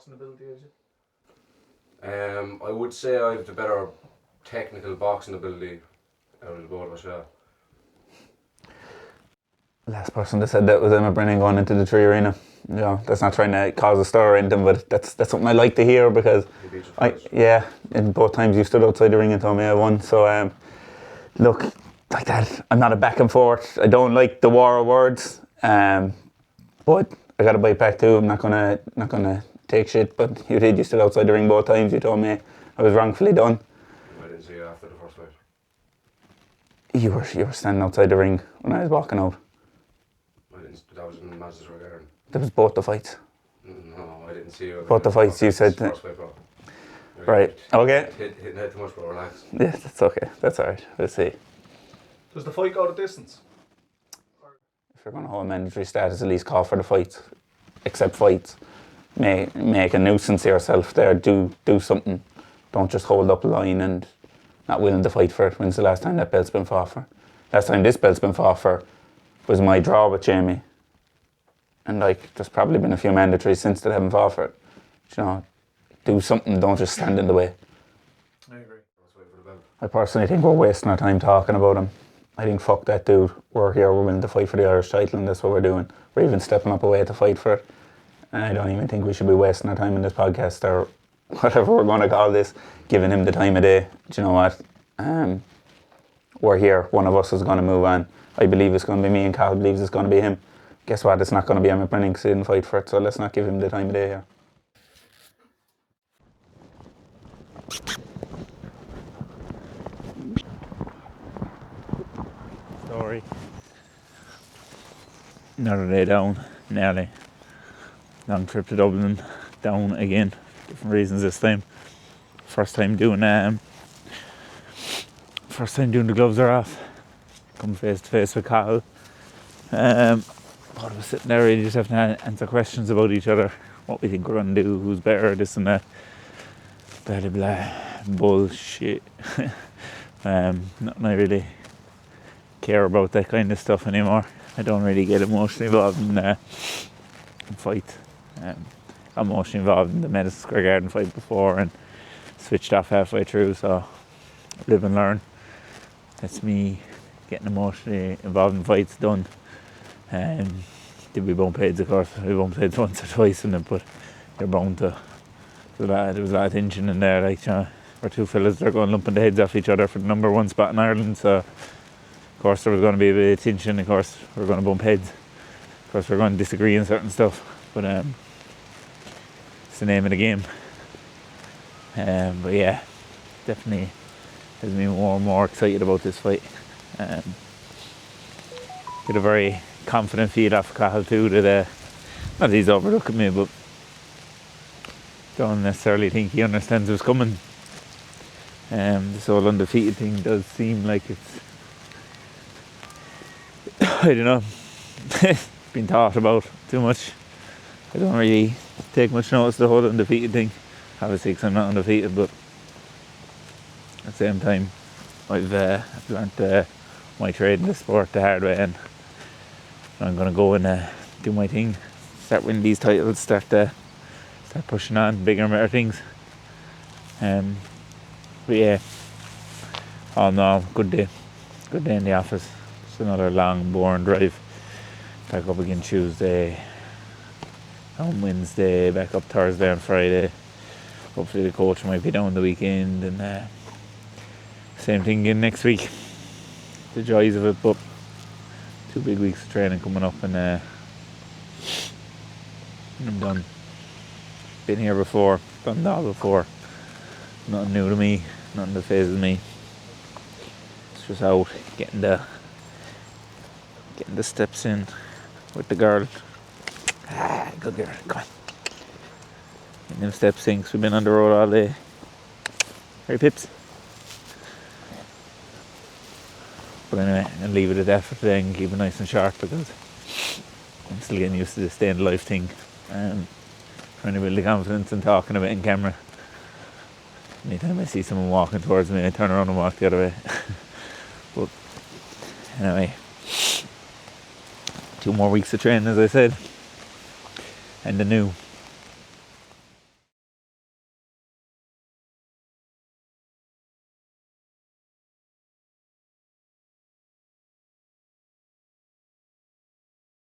boxing ability as you? I would say I have the better technical boxing ability out of the both of us, yeah. Last person that said that was Emma Brennan going into the Tree Arena. You know, that's not trying to cause a stir or anything, but that's something I like to hear because in both times you stood outside the ring and told me I won. So look, like that, I'm not a back and forth. I don't like the war of words. But I got to bite back too. I'm not gonna take shit. But you did. You stood outside the ring both times. You told me I was wrongfully done. I didn't see you after the first fight. You were standing outside the ring when I was walking out. That was in Madison Square Garden. That was both the fights. No, I didn't see you. Both the fights you said. First fight, bro. Right. Okay. Hitting head too much, bro. Relax. Yeah, that's okay. That's alright. We'll see. Does the fight go the distance? If you're going to hold mandatory status, at least call for the fights. Accept fights. Make a nuisance of yourself there. Do something. Don't just hold up a line and not willing to fight for it. When's the last time that belt's been fought for? Last time this belt's been fought for was my draw with Jamie. And like, there's probably been a few mandatories since that haven't fought for it. You know, do something, don't just stand in the way. I agree. I personally think we're wasting our time talking about him. I think fuck that dude. We're here, we're willing to fight for the Irish title and that's what we're doing. We're even stepping up a way to fight for it. And I don't even think we should be wasting our time in this podcast or whatever we're going to call this, giving him the time of day. Do you know what? We're here, one of us is going to move on. I believe it's going to be me and Cathal believes it's going to be him. Guess what? It's not going to be Emma Brennan because he didn't fight for it, so let's not give him the time of day here. Story. Another day down, nearly. Long trip to Dublin, down again. Different reasons this time. First time doing the gloves are off. Come face to face with Cathal. Both of us sitting there, really just having to answer questions about each other, what we think we're going to do, who's better, this and that. Blah blah blah. Bullshit. Nothing I really care about that kind of stuff anymore. I don't really get emotionally involved in fights. I'm emotionally involved in the Madison Square Garden fight before and switched off halfway through, so live and learn. That's me getting emotionally involved in fights done. Did we bump heads, of course. We bumped heads once or twice in it, but you're bound to. There was a lot of tension in there, like, our two fellas, they're going lumping the heads off each other for the number one spot in Ireland, so of course there was going to be a bit of tension, of course we're going to bump heads, of course we're going to disagree on certain stuff, but it's the name of the game. But yeah, definitely has me more and more excited about this fight. Get a very confident feel off Cathal too, that not that he's overlooking me, but don't necessarily think he understands what's coming. This whole undefeated thing does seem like it's I don't know, been thought about too much. I don't really take much notice of the whole undefeated thing, obviously because I'm not undefeated, but at the same time I've learned my trade in the sport the hard way, and I'm going to go and do my thing, start winning these titles, start pushing on bigger and better things. But yeah, all in all, good day in the office. It's another long, boring drive. Back up again Tuesday, on Wednesday, back up Thursday and Friday. Hopefully the coach might be down the weekend, and same thing again next week. The joys of it, but 2 big weeks of training coming up, and I'm done. Been here before, done it all before. Nothing new to me, nothing that phases me. It's just out, getting the steps in with the girl. Good girl, come on. Getting them steps in, 'cause we've been on the road all day. Hey Pips. But anyway, I'll leave it at that for today and keep it nice and sharp, because I'm still getting used to this day in the life thing. Trying to build the confidence and talking a bit in camera. Anytime I see someone walking towards me, I turn around and walk the other way. But anyway, 2 more weeks of training, as I said, and the new